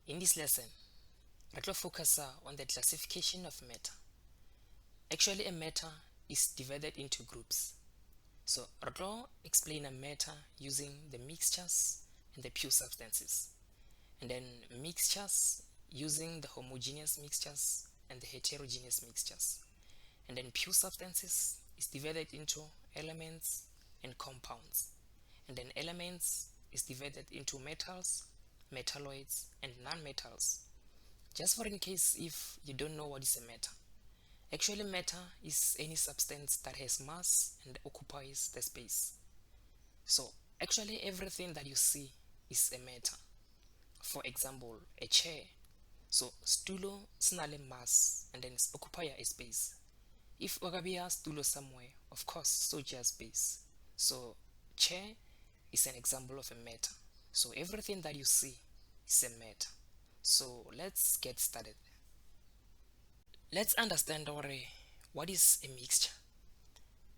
In this lesson, we will focus on the classification of matter. Actually, a matter is divided into groups. So, we will explain a matter using the mixtures and the pure substances, and then mixtures using the homogeneous mixtures and the heterogeneous mixtures, and then pure substances is divided into elements and compounds, and then elements is divided into metals, metalloids, and non-metals. Just for in case if you don't know what is a matter. Actually, matter is any substance that has mass and occupies the space. So actually everything that you see is a matter. For example, a chair. So stulo snale mass and then occupy a space. If Ogabia stulo somewhere, of course, so just space. So chair is an example of a matter. So everything that you see is a matter. So let's get started. Let's understand already what is a mixture.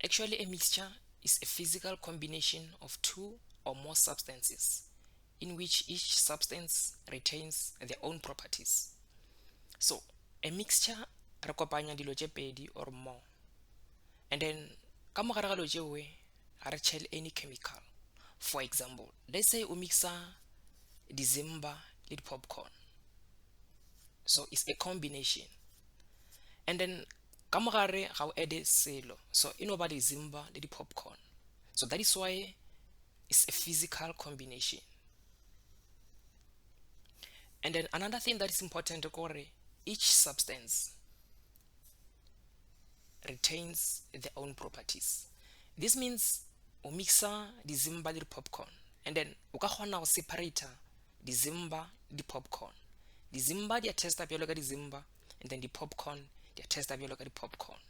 Actually, a mixture is a physical combination of two or more substances in which each substance retains their own properties. So, a mixture re kopanya dilo tše pedi or more. And then ka mogare ga dilo tšewe ga re tšhele any chemical. For example, let's say o mixa dizimba le popcorn. So it's a combination. And then ka mogare ga o add selo. So e no ba dizimba le di popcorn. So that is why it's a physical combination. And then another thing that is important, each substance retains their own properties. This means o mixa dizimba le popcorn, and then o ka kgona go separator dizimba le popcorn. Dizimba di a testa bjalo ka dizimba, and then the popcorn di a testa bjalo ka di popcorn.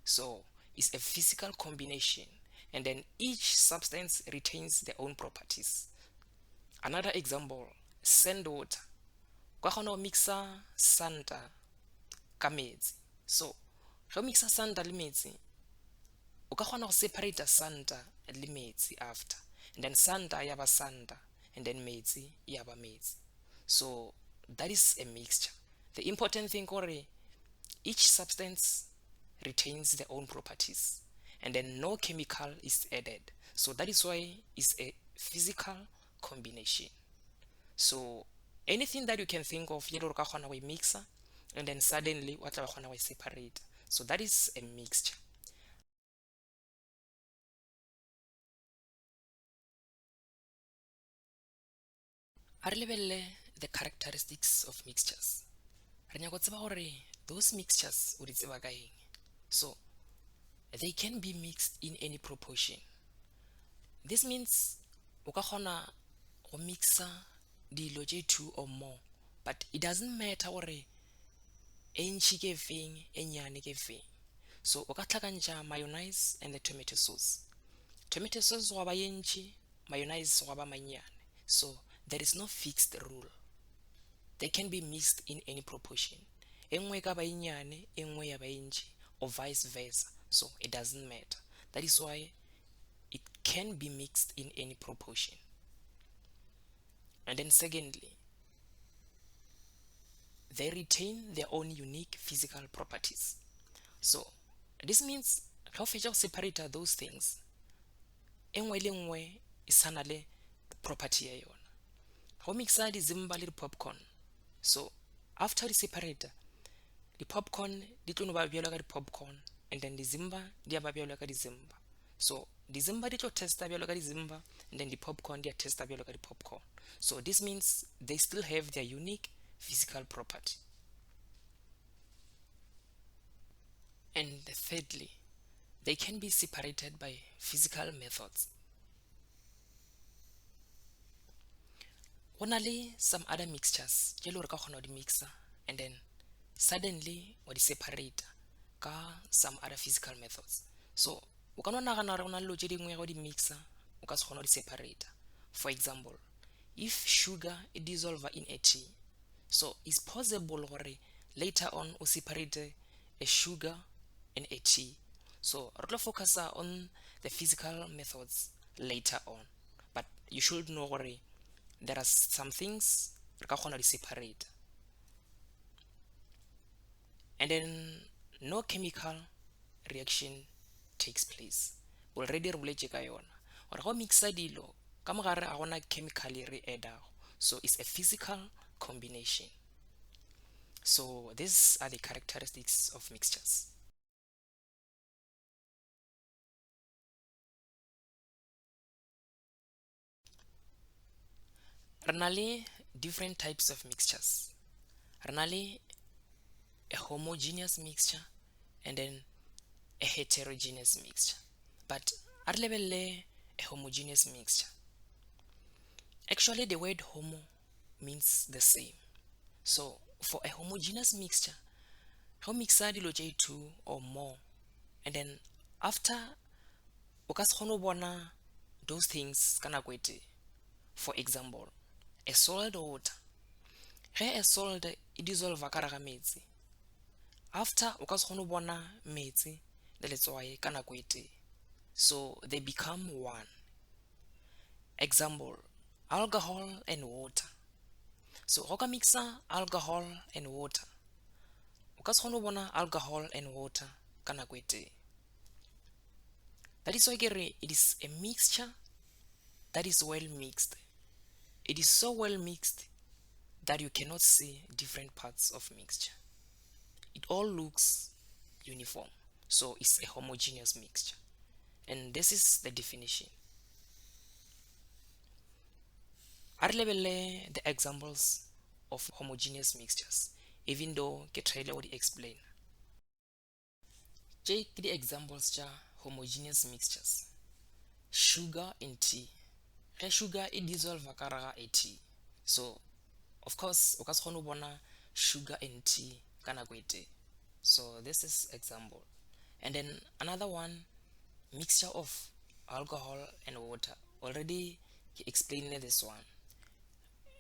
So it's a physical combination, and then each substance retains their own properties. Another example, sand water. Kwa kgona go mixa santa ka metsi. So ga o mixa santa le metsi, o ka kgona go separate santa le metsi after, and then santa ya ba santa, and then metsi ya ba metsi. So that is a mixture. The important thing each substance retains their own properties, and then no chemical is added. So that is why it's a physical combination. So anything that you can think of, you ka kgona go mixa, and then suddenly wa tla kgona go separate. So that is a mixture. A re lebelle the characteristics of mixtures. Re nyaka go tseba gore those mixtures o di tseba ka eng. So they can be mixed in any proportion. This means o ka kgona go mixa dilo tše two or more, but it doesn't matter gore e ntši ke feng e nnyane ke feng. So o ka tlhakantša mayonnaise and the tomato sauce. Tomato sauce go ba ye ntši, mayonnaise go ba mannyane. So there is no fixed rule. They can be mixed in any proportion. E nngwe ka ba e nnyane, e nngwe ya ba e ntši, or vice versa. So it doesn't matter. That is why it can be mixed in any proportion. And then secondly, they retain their own unique physical properties. So this means ga o fetša go separate those things, e nngwe le nngwe e sana le property ya yona. Ga o mixa dizimba le popcorn, so after di separate, di popcorn di tlo no ba bjalo ka di popcorn, and then dizimba di a ba bjalo ka dizimba. So dizimba di tlo testa bjalo ka dizimba, and then the popcorn di a testa bjalo ka di popcorn. So this means they still have their unique physical property. And thirdly, they can be separated by physical methods. Go na le some other mixtures tše le gore ka kgona go di mixa, and then suddenly wa di separate ka some other physical methods. So o ka no nagana gore go na le dilo tše dingwe go di mixa o ka se kgona go di separate. For example, if sugar is dissolved in a tea, so it's possible gore later on o separate a sugar and a tea. So re tlo focus on the physical methods later on, but you should know gore there are some things re ka kgona di separate. And then no chemical reaction takes place. Already re boletše ka yona gore go mixa dilo ka mogare ga gona chemical re addago, so it's a physical combination. So these are the characteristics of mixtures. Re na le different types of mixtures. Re na le a homogeneous mixture and then a heterogeneous mixture. But at level a homogeneous mixture. Actually, the word homo means the same. So for a homogeneous mixture, how mixa dilo tše 2 or more, and then after o ka se kgone go bona those things ka nako e tee. For example, a solid water, ge a solid e dissolve ka raga metsi, after o ka se kgone go bona metsi le letswai ka nako e tee, so they become one. Example, alcohol and water. So go ka mixa alcohol and water, o ka se kgone go bona alcohol and water ka nako e tee. That is why it is a mixture that is well mixed. It is so well mixed that you cannot see different parts of mixture. It all looks uniform, so it's a homogeneous mixture. And this is the definition. Are lebelle the examples of homogeneous mixtures, even though ke try already explain. Take the examples tša homogeneous mixtures. Sugar and tea. Ge sugar e dissolve ka raga a tea, so of course o ka se kgone go bona sugar and tea ka nako e tee. So this is example. And then another one, mixture of alcohol and water. Already explained this one.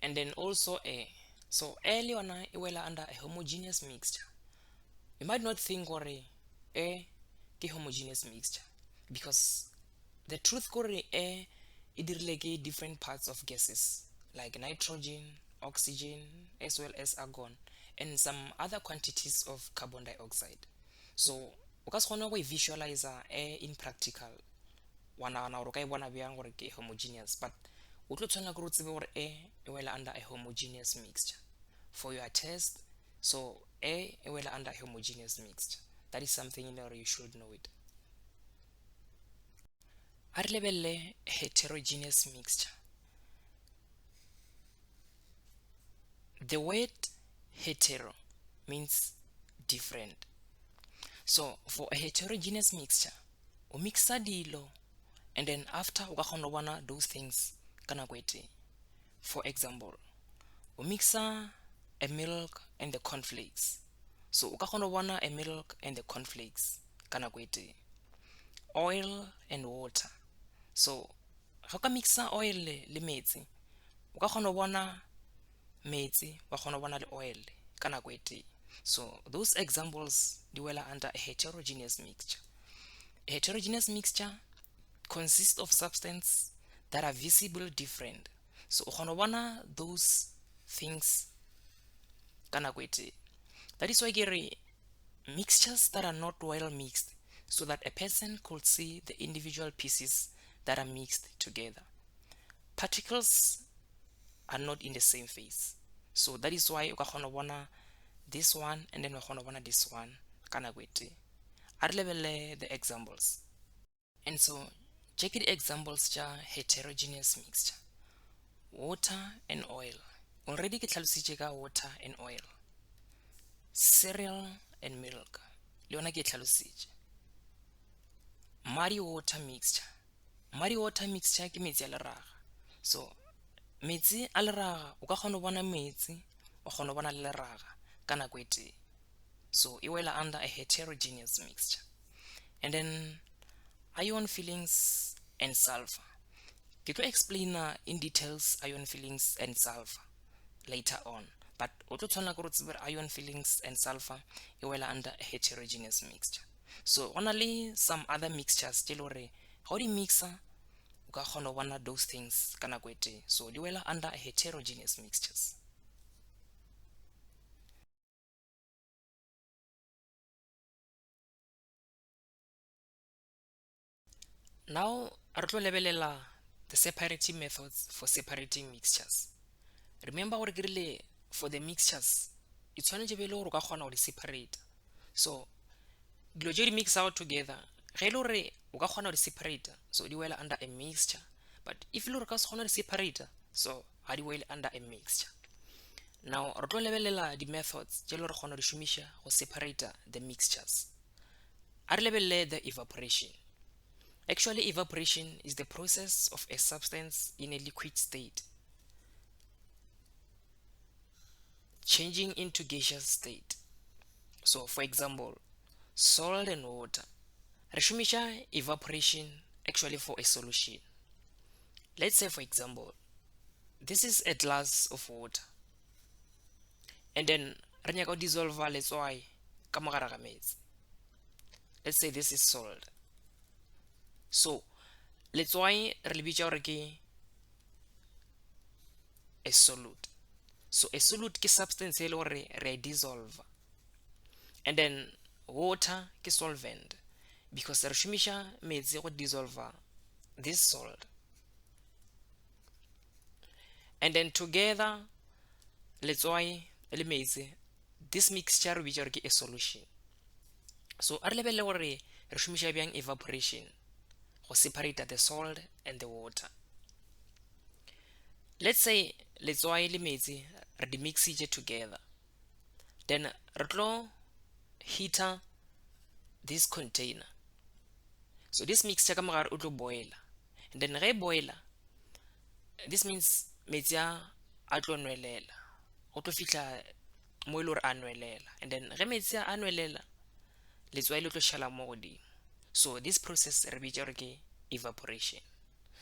And then also air. So air le yona e wela under a homogeneous mixture. You might not think gore air ke homogeneous mixture, because the truth gore air e dirile ke different parts of gases like nitrogen, oxygen, as well as argon, and some other quantities of carbon dioxide. So o ka se kgone go visualize air in practical, wa nagana gore o ka e bona bjang gore ke homogeneous, but o tlo tshwana gore o tsebe gore air e wela under a homogeneous mixture for your test. So air e wela under a homogeneous mixture. That is something that you should know it. A re lebelle heterogeneous mixture. The word hetero means different. So for a heterogeneous mixture, o mixa dilo, and then after o ka kgona go bona those things ka nako e tee. For example, o mixa a milk and the cornflakes, so o ka kgona go bona a milk and the cornflakes ka nako e tee. Oil and water, so ga o ka mixa oil le metsi, o ka kgona go bona metsi, wa kgona go bona le oil ka nako e tee. So those examples di wela under a heterogeneous mixture. A heterogeneous mixture consists of substances that are visibly different, so o kgona go bona those things ka nako e tee. That is why ke re mixtures that are not well mixed, so that a person could see the individual pieces that are mixed together. Particles are not in the same phase, so that is why o ka kgona go bona this one and then wa kgona go bona this one ka nako e tee. A re lebelle the examples. And so check the examples tša heterogeneous mixture. Water and oil. Already ke tlhalositše ka water and oil. Cereal and milk, le yona ke tlhalositše. Muddy water mixture. Muddy water mixture ke metsi a leraga. So metsi a leraga o ka kgona go bona metsi, o kgona go bona le leraga ka nako e tee. So e wela under a heterogeneous mixture. And then ion fillings and sulfur. Ke tlo explain in details ion fillings and sulfur later on, but o tlo tshwana gore o tsebe ion fillings and sulfur e wela under a heterogeneous mixture. So go na le some other mixtures tše le gore ga o di mixa o ka kgona go bona those things ka nako e tee, so di wela under a heterogeneous mixtures. Now re tlo lebelela the separating methods for separating mixtures. Remember gore ke rile for the mixtures e tshwanetse be le gore o ka kgona go di separate. So dilo tse di mix out together ge le gore o ka kgona go di separate, so di wela under a mixture, but if le gore ka se kgona go di separate, so ga di wele under a mixture. Now re tlo lebelela di methods tse le gore kgona go di šomiša go separate the mixtures. A re lebelele the evaporation. Actually, evaporation is the process of a substance in a liquid state changing into gaseous state. So for example, salt and water. Re šomiša evaporation actually for a solution. Let's say for example, this is a glass of water, and then re nyaka go dissolve letswai ka mogare ga metsi. Let's say this is salt. So letswai re le bitša gore ke a solute. So a solute ke substance e le gore re dissolve, and then water ke solvent because re šomiša metsi go dissolve this salt, and then together letswai le metsi, this mixture re bitša gore ke a solution. So a re lebelele gore re šomiša bjang evaporation go separate the salt and the water. Let's say letswai le metsi re di mixitše together, then re tlo heater this container. So this mixture ka mogare o tlo boila, and then ge boila, this means metsi a tlo nwelela go tlo fihla mo ile gore a nwelela, and then ge metsi a nwelela letswai le tlo šala mo godimo. So this process re bitša gore ke evaporation.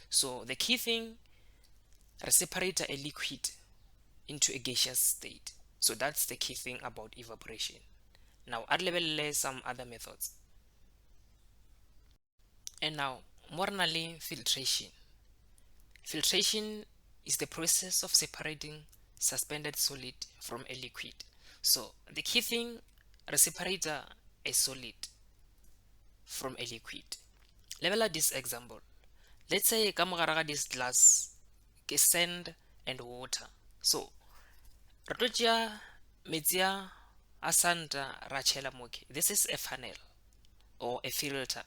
So the key thing, re separate a liquid into a gaseous state. So that's the key thing about evaporation. Now a re lebelele some other methods. And now more na le filtration. Filtration is the process of separating suspended solid from a liquid. So the key thing, re separate a solid from a liquid. Level this example. Let's say ka mogare ga this glass ke sand and water. So re tlo tšea metsi a sand ra tšhela mo ke. This is a funnel or a filter.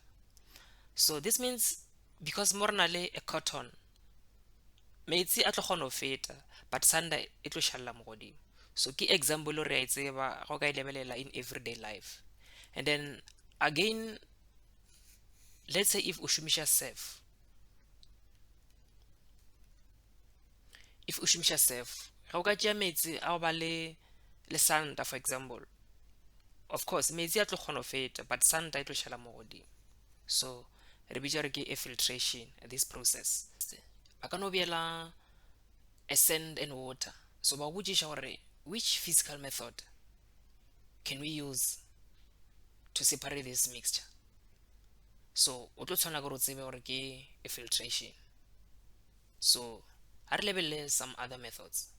So this means because more na le a cotton, metsi a tlo kgona go feta but sand e tlo šalla mo godimo. So ke example re a tseba go ka lebelela in everyday life. And then again, let's say if o šomiša surf, if o šomiša surf ga o ka tšea metsi a ba le sand for example, of course metsi a tlo kgona go feta but sand e tlo šala mo godimo. So re bitša gore ke a filtration, this process. Ba ka no beela a sand and water, so ba botšiša gore which physical method can we use to separate this mixture. So o tlo tshwana gore o tsebe gore ke a filtration. So a re lebelele some other methods.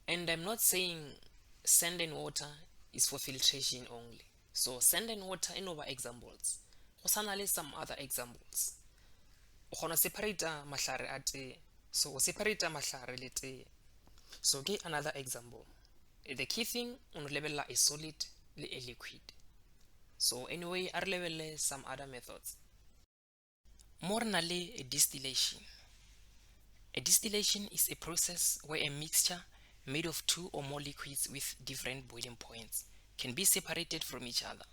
And I'm not saying sand and water is for filtration only. So sand and water e no ba examples. Go sana le some other examples. O kgona separate mahlare a tee. So o separate mahlare le tee. So ke another example. The key thing o no lebelela a solid le a liquid. So anyway, a re lebelele some other methods. More na le a distillation. A distillation is a process where a mixture made of two or more liquids with different boiling points can be separated from each other.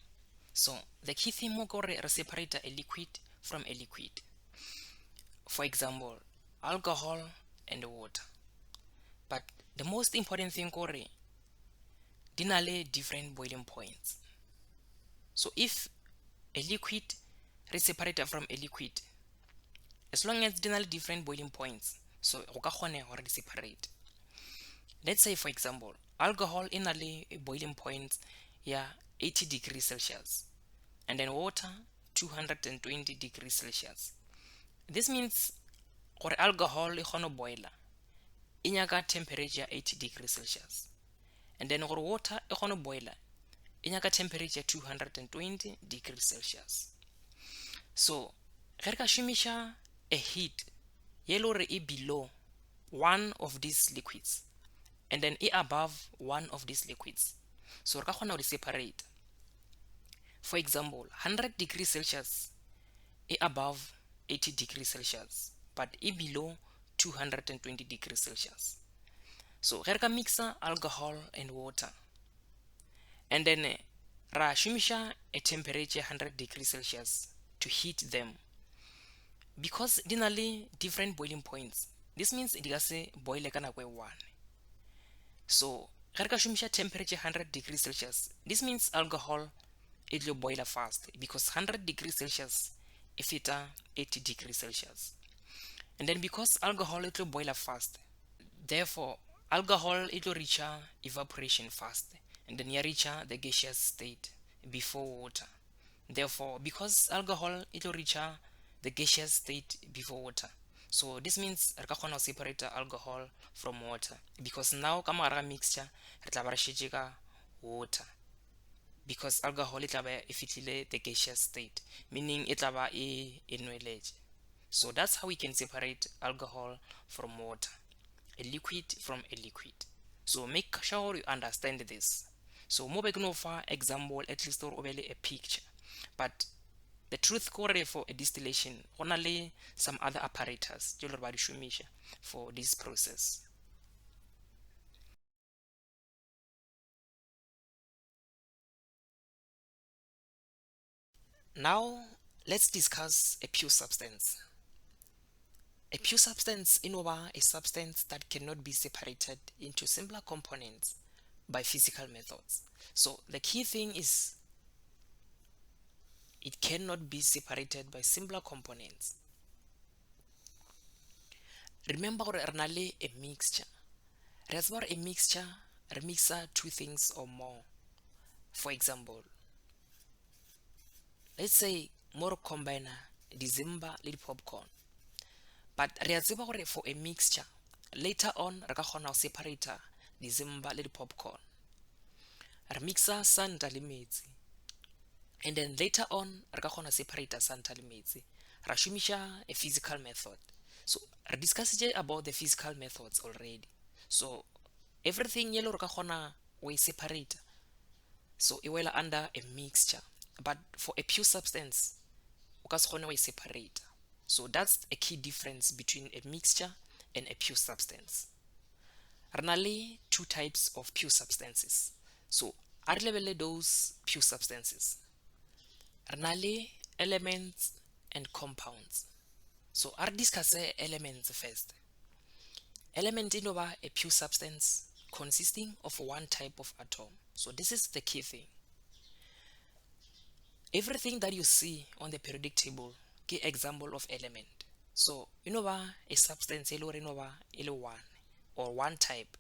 So the key thing mo gore re separate a liquid from a liquid. For example, alcohol and water. But the most important thing gore di na le different boiling points. So if a liquid re separate from a liquid, as long as di na le different boiling points, so go ka kgonega gore di separate. Let's say for example, alcohol in a boiling point, yeah, 80 degrees Celsius, and then water 220 degrees Celsius. This means gore alcohol e kgone boiler e nyaka temperature 80 degrees Celsius, and then gore water e kgone boiler e nyaka temperature 220 degrees Celsius. So ge re ka shumisha a heat ye le gore e below one of these liquids and then e above one of these liquids, so re ka kgona go separate. For example, 100 degrees Celsius e above 80 degrees Celsius but e below 220 degrees Celsius. So ge re ka mixa alcohol and water and then ra shumisha a temperature 100 degrees Celsius to heat them, because di na le different boiling points, this means di ka se boile ka nako e one. So ge re ka shumisha temperature 100 degrees Celsius, this means alcohol e tlo boiler fast because 100 degrees Celsius e feta 80 degrees Celsius. And then because alcohol e tlo boiler fast, therefore alcohol it will reach evaporation fast and then you reach the gaseous state before water. Therefore, because alcohol it will reach the gaseous state before water, so this means re ka kgona go separate alcohol from water, because now ka mogare ga mixture re tla ba re shetse ka water, because alcohol e tla ba e fitlhile the gaseous state, meaning e tla ba e nweletse. So that's how we can separate alcohol from water, a liquid from a liquid. So make sure you understand this. So mo be ke no fa example at least or obele a picture, but the truth core for a distillation go na le some other apparatus tse le ba di shumisha for this process. Now let's discuss a pure substance. A pure substance is a substance that cannot be separated into simpler components by physical methods. So the key thing is it cannot be separated by simpler components. Remember re na le a mixture. Re a tseba a mixture re mixa two things or more. For example, let's say more combiner December le popcorn. But re a tseba gore for a mixture later on re ka kgona go separate December le popcorn. Re mixa santa le metsi, and then later on re ka kgona separate santa le metsi ra shumisha a physical method. So re discussed about the physical methods already, so everything yellow re ka kgona we separate, so e wela under a mixture. But for a pure substance o ka se kgone we separate. So that's a key difference between a mixture and a pure substance. Re na le two types of pure substances, so a re lebelle those pure substances. Re na le elements and compounds. So a re discuss elements first. Element is a pure substance consisting of one type of atom. So this is the key thing. Everything that you see on the periodic table is an example of element. So a substance is one or one type.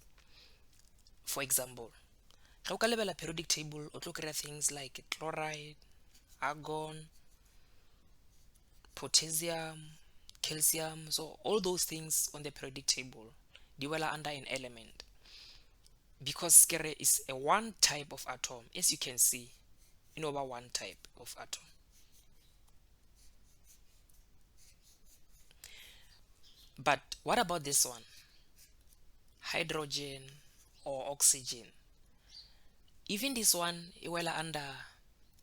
For example, ga o ka lebela periodic table o tlo kry things like chloride, argon, potassium, calcium. So all those things on the periodic table they were under an element, because kere is a one type of atom. As you can see, one type of atom. But what about this one? Hydrogen or oxygen. Even this one is well under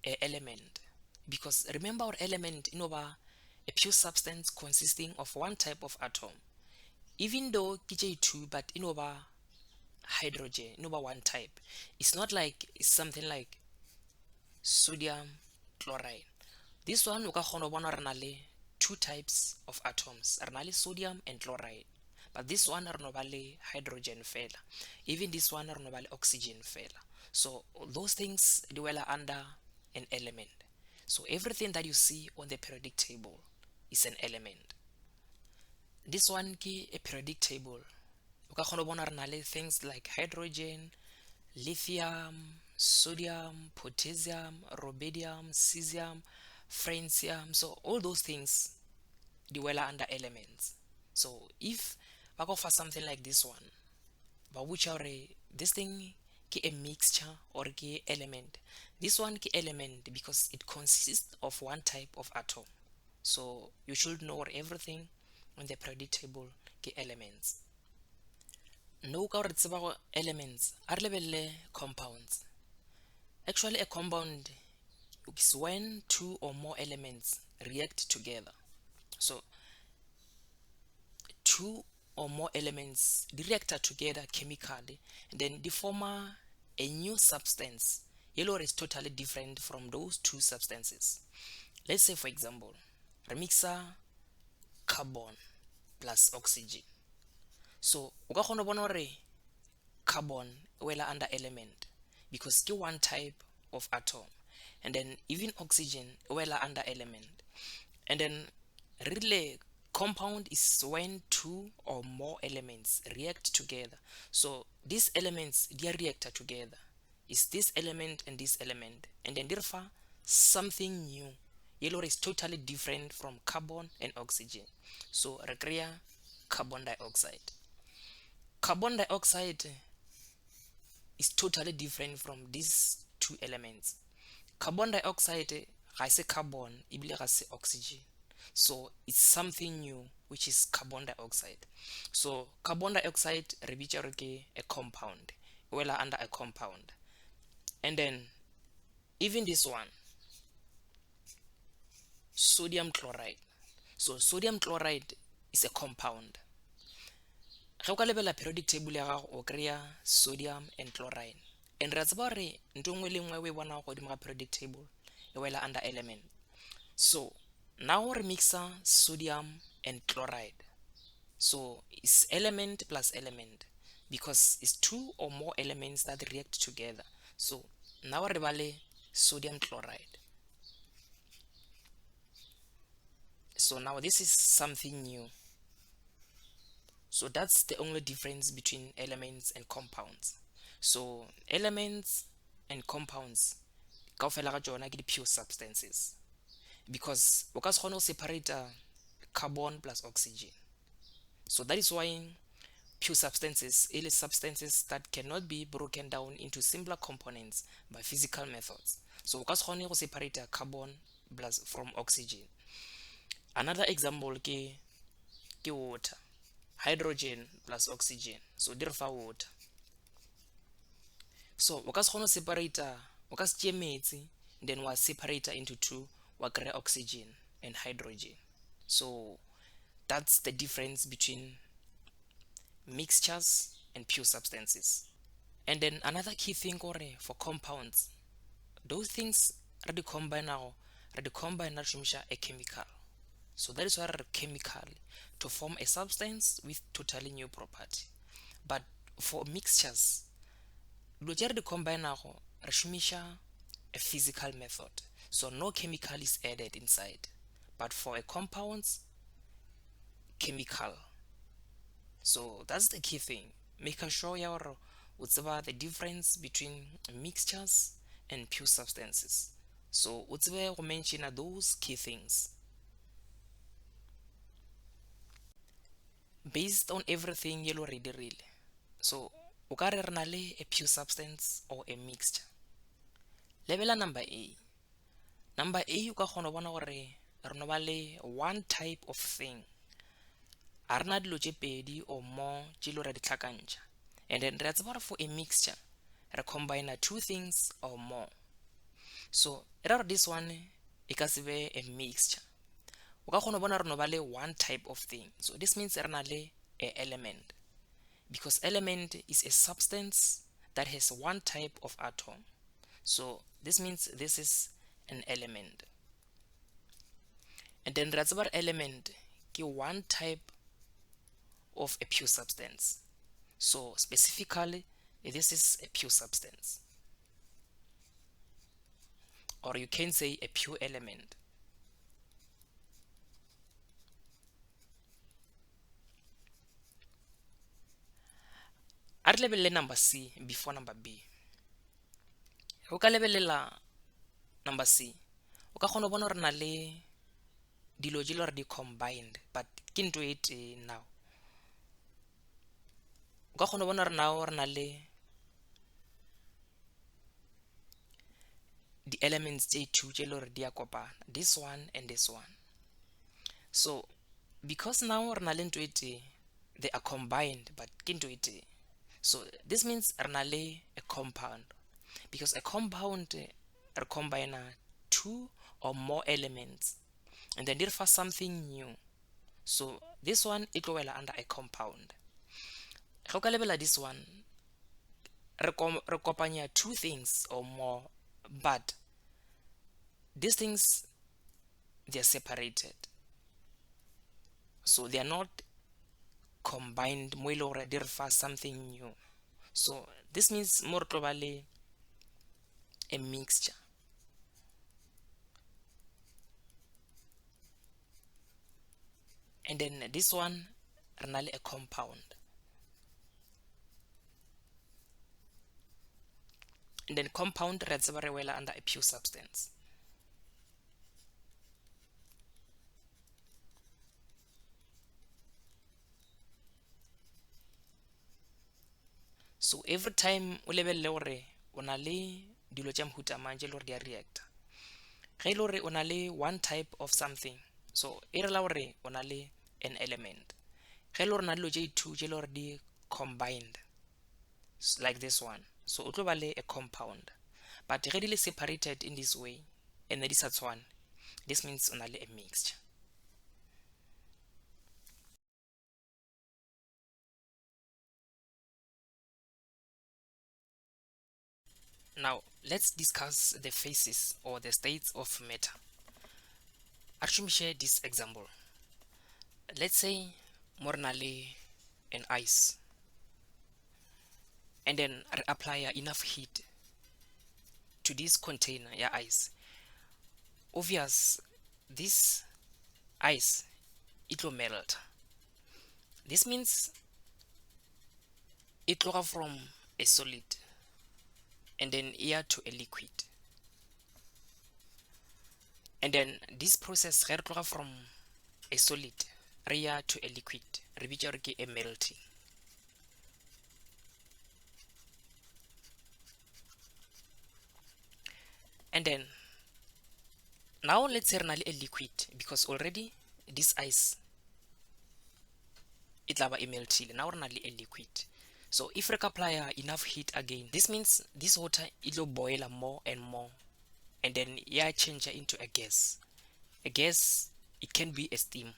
an element, because remember our element a pure substance consisting of one type of atom. Even though KJ2, but hydrogen, one type. It's not like it's something like sodium chloride. This one o ka kgona bona re na le two types of atoms, re na le sodium and chloride, but this one re no ba le hydrogen fela. Even this one re no ba le oxygen fela. So those things they were under an element. So everything that you see on the periodic table is an element. This one ki a periodic table o ka kgona bona re na le things like hydrogen, lithium, sodium, potassium, rubidium, cesium, francium. So all those things di wela under elements. So if ba go fa something like this one, ba botša gore this thing ke a mixture or ke element. This one ke element because it consists of one type of atom. So you should know everything on the periodic table ke elements. No ka gore tseba go elements a re lebelele compounds. Actually a compound is when two or more elements react together. So two or more elements react together chemically, and then they form a new substance. Yellow is totally different from those two substances. Let's say for example, remixa carbon plus oxygen. So o ka kgona bona gore carbon wela under element because ke one type of atom, and then even oxygen wela under element. And then really compound is when two or more elements react together. So these elements they react together is this element and this element, and then therefore something new. Yellow is totally different from carbon and oxygen. So re kry-a carbon dioxide. Carbon dioxide is totally different from these two elements. Carbon dioxide ga se carbon ebile ga se oxygen. So it's something new, which is carbon dioxide. So carbon dioxide re bitša gore ke a compound, wela under a compound. And then even this one, sodium chloride. So sodium chloride is a compound. Ge o ka lebela periodic table ya gago o kry-a sodium and chlorine, and re tseba gore nto nngwe le nngwe o e bona godimo ga periodic table e wela under element. So now re mixa sodium and chloride. So it's element plus element because it's two or more elements that react together. So now re ba le sodium chloride. So now this is something new. So that's the only difference between elements and compounds. So elements and compounds kaofela ga tsona ke di pure substances, because o ka se kgone go separate carbon plus oxygen. So that is why pure substances are substances that cannot be broken down into simpler components by physical methods. So o ka se kgone go separate carbon plus from oxygen. Another example ke water, hydrogen plus oxygen. So di re fa water. So o ka se kgone go separate, o ka se tšee metsi then wa separate into two, wa kry oxygen and hydrogen. So that's the difference between mixtures and pure substances. And then another key thing for compounds, those things re di combine re šomiša a chemical. So that is why re chemical to form a substance with totally new property. But for mixtures, dilo tše re di combine re šomiša a physical method. So no chemical is added inside. But for a compounds, chemical. So that's the key thing. Make sure you are about the difference between mixtures and pure substances. So we mention those key things. Based on everything you already read. So o ka re na le a pure substance or a mixture. Level number A. Number A o ka kgona bona gore re no ba le one type of thing. A rena dilo tše pedi or more tše le re di tlhakantša. And then re tseba for a mixture re combine two things or more. So this one e ka se be a mixture. O ka kgona bona re no ba le one type of thing. So this means re na le a element, because element is a substance that has one type of atom. So this means this is an element. And then re tseba element ke one type of a pure substance. So specifically this is a pure substance, or you can say a pure element. A re lebelele number C before number B. O ka lebelela number C, o ka kgona bona re na le dilo tse le gore di combined but ke ntho e tee now. O ka kgona bona re now re na le the elements tse two tse le gore di a kopana, this one and this one. So because now re na le ntho e tee, they are combined but ke ntho e tee. So this means re na le a compound, because a compound re combine two or more elements and then they refer something new. So this one it will under a compound. Go ka lebela this one re kopanya two things or more, but these things they are separated, so they are not combined mo ile gore di refer something new. So this means more probably a mixture. And then this one re na le a compound. And then compound re tseba re wela under a pure substance. So every time o lebelle gore o na le dilo tša mohuta mang tše le gore di a reacta, ge ile gore o na le one type of something, so e rela gore o na le an element. Ge ile gore o na le dilo tše two tše le gore di combined like this one, so o tlo ba le a compound. But ge di le separated in this way and di sa tshwane, this means o na le a mixture. Now let's discuss the phases or the states of matter. A re šomiše this example. Let's say mo re na le an ice and then re apply enough heat to this container ya ice. Obvious, this ice it will melt. This means it will go from a solid and then here to a liquid. And then this process ge re tloga from a solid re ya to a liquid re bitša gore ke a melting. And then now let's say re na le a liquid, because already this ice it tla ba e meltile. Now re na le a liquid, so if we apply enough heat again, this means this water it will boil more and more, and then yeah change into a gas. A gas it can be a steam.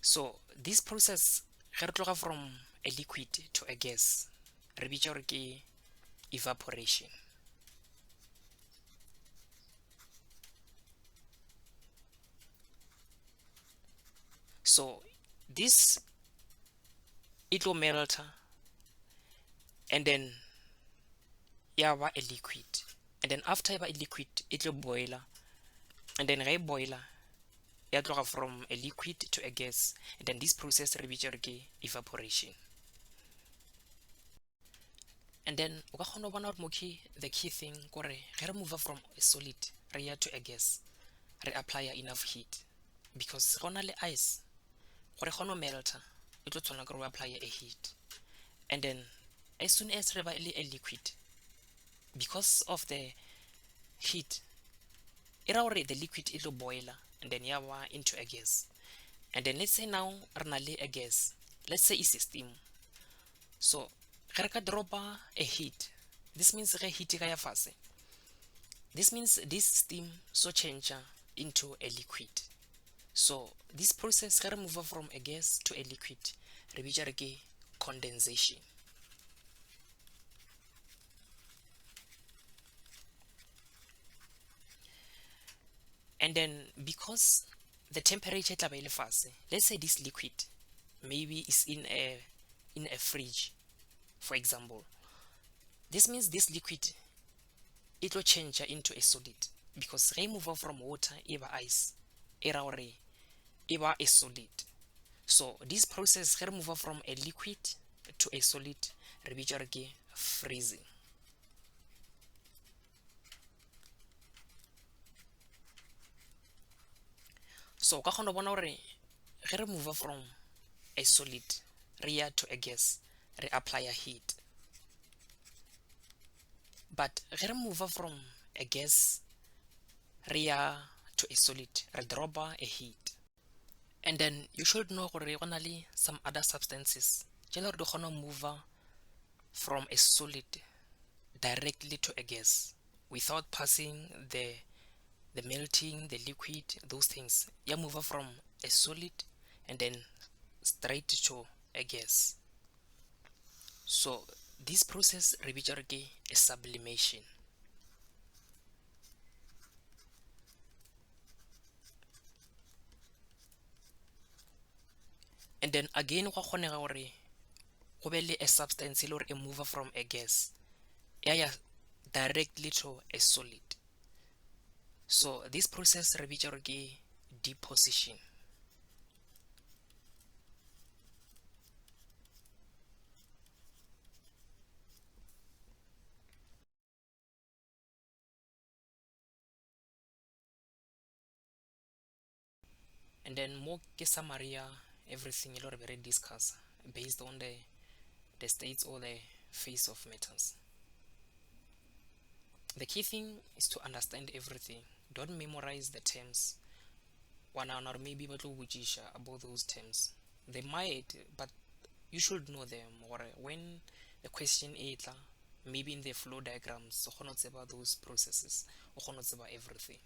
So this process ge re tloga from a liquid to a gas re bitša gore ke evaporation. So this it will melt and then ya ba a liquid, and then after ba a liquid it will boil, and then ge boil ya tloga from a liquid to a gas, and then this process re bitša gore ke evaporation. And then o ka kgona go bona gore mo the key thing kore ge re move from a solid re ya to a gas re apply enough heat, because go na le ice gore kgone melta e tlo tshwana ke re apply a heat. And then as soon as re ba le a liquid, because of the heat e ra gore the liquid it will boil and then ya ba into a gas. And then let's say now re na le a gas, let's say it's a steam. So ge re ka dropa a heat, this means ge heat ka ya fase, this means this steam so change into a liquid. So this process ge re move from a gas to a liquid re bitša re ke condensation. And then because the temperature tla ba ile fase, let's say this liquid maybe is in a fridge for example, this means this liquid it will change into a solid, because ge move from water e ba ice e ra gore e ba a solid. So this process ge re move from a liquid to a solid re bitša gore ke freezing. So ka kgona bona gore ge re move from a solid re ya to a gas re apply a heat, but ge re move from a gas re ya to a solid re dropa a heat. And then you should know gore go na le some other substances tse le gore di kgona move from a solid directly to a gas without passing the melting, the liquid, those things. Ya move from a solid and then straight to a gas. So this process re bitša gore ke a sublimation. And then again go kgonega gore go be le a substance le gore e move from a gas ya directly to a solid. So this process re bitša gore ke deposition. And then more ke summary ya everything le gore be re discuss based on the states or the phase of metals. The key thing is to understand everything. Don't memorize the terms. One or maybe ba tlo botšiša about those terms. They might, but you should know them. Or when the question e tla, maybe in the flow diagrams o kgona go tseba those processes, o kgona go tseba everything.